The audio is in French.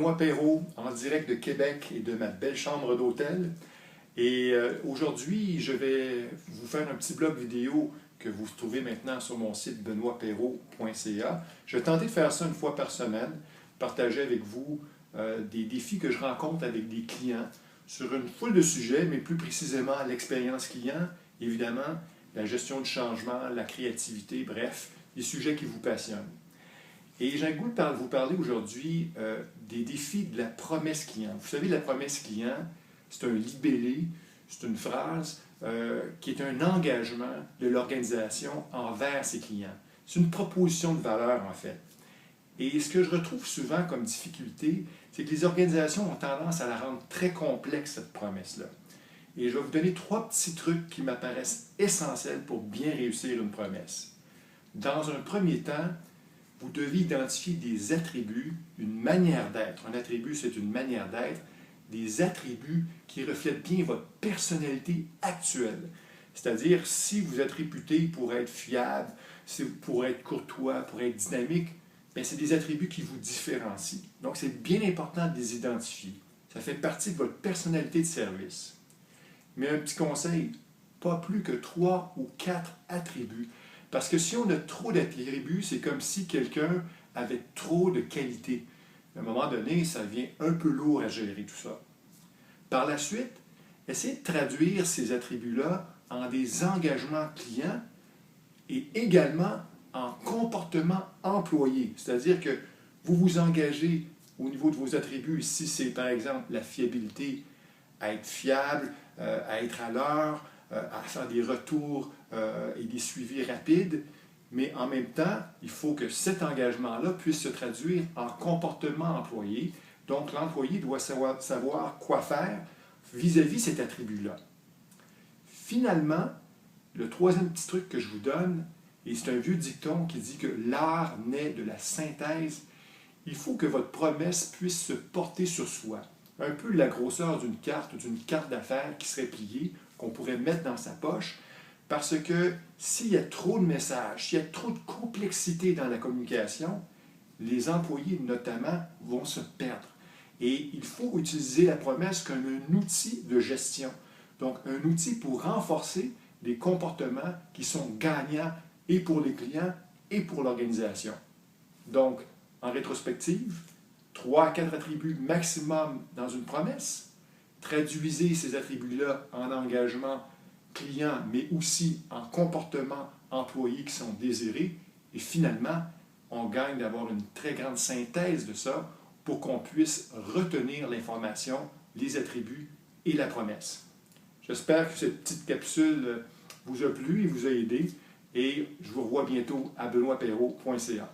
Benoît Perrault, en direct de Québec et de ma belle chambre d'hôtel. Et aujourd'hui, je vais vous faire un petit blog vidéo que vous trouvez maintenant sur mon site benoitperrault.ca. Je vais tenter de faire ça une fois par semaine, partager avec vous des défis que je rencontre avec des clients sur une foule de sujets, mais plus précisément l'expérience client, évidemment, la gestion du changement, la créativité, bref, des sujets qui vous passionnent. Et j'ai le goût de vous parler aujourd'hui des défis de la promesse client. Vous savez, la promesse client, c'est un libellé, c'est une phrase qui est un engagement de l'organisation envers ses clients. C'est une proposition de valeur, en fait. Et ce que je retrouve souvent comme difficulté, c'est que les organisations ont tendance à la rendre très complexe, cette promesse-là. Et je vais vous donner 3 petits trucs qui m'apparaissent essentiels pour bien réussir une promesse. Dans un premier temps, vous devez identifier des attributs, une manière d'être. Un attribut, c'est une manière d'être. Des attributs qui reflètent bien votre personnalité actuelle. C'est-à-dire, si vous êtes réputé pour être fiable, pour être courtois, pour être dynamique, c'est des attributs qui vous différencient. Donc, c'est bien important de les identifier. Ça fait partie de votre personnalité de service. Mais un petit conseil, pas plus que 3 ou 4 attributs. Parce que si on a trop d'attributs, c'est comme si quelqu'un avait trop de qualités. À un moment donné, ça devient un peu lourd à gérer tout ça. Par la suite, essayez de traduire ces attributs-là en des engagements clients et également en comportement employé. C'est-à-dire que vous vous engagez au niveau de vos attributs, si c'est par exemple la fiabilité, à être fiable, à être à l'heure, à faire des retours et des suivis rapides, mais en même temps, il faut que cet engagement-là puisse se traduire en comportement employé. Donc, l'employé doit savoir quoi faire vis-à-vis cet attribut-là. Finalement, le troisième petit truc que je vous donne, et c'est un vieux dicton qui dit que l'art naît de la synthèse, il faut que votre promesse puisse se porter sur soi. Un peu la grosseur d'une carte ou d'une carte d'affaires qui serait pliée, qu'on pourrait mettre dans sa poche, parce que s'il y a trop de messages, s'il y a trop de complexité dans la communication, les employés notamment vont se perdre. Et il faut utiliser la promesse comme un outil de gestion. Donc, un outil pour renforcer les comportements qui sont gagnants et pour les clients et pour l'organisation. Donc, en rétrospective, 3 à 4 attributs maximum dans une promesse. Traduisez ces attributs-là en engagement client, mais aussi en comportement employé qui sont désirés. Et finalement, on gagne d'avoir une très grande synthèse de ça pour qu'on puisse retenir l'information, les attributs et la promesse. J'espère que cette petite capsule vous a plu et vous a aidé. Et je vous revois bientôt à benoitperrault.ca.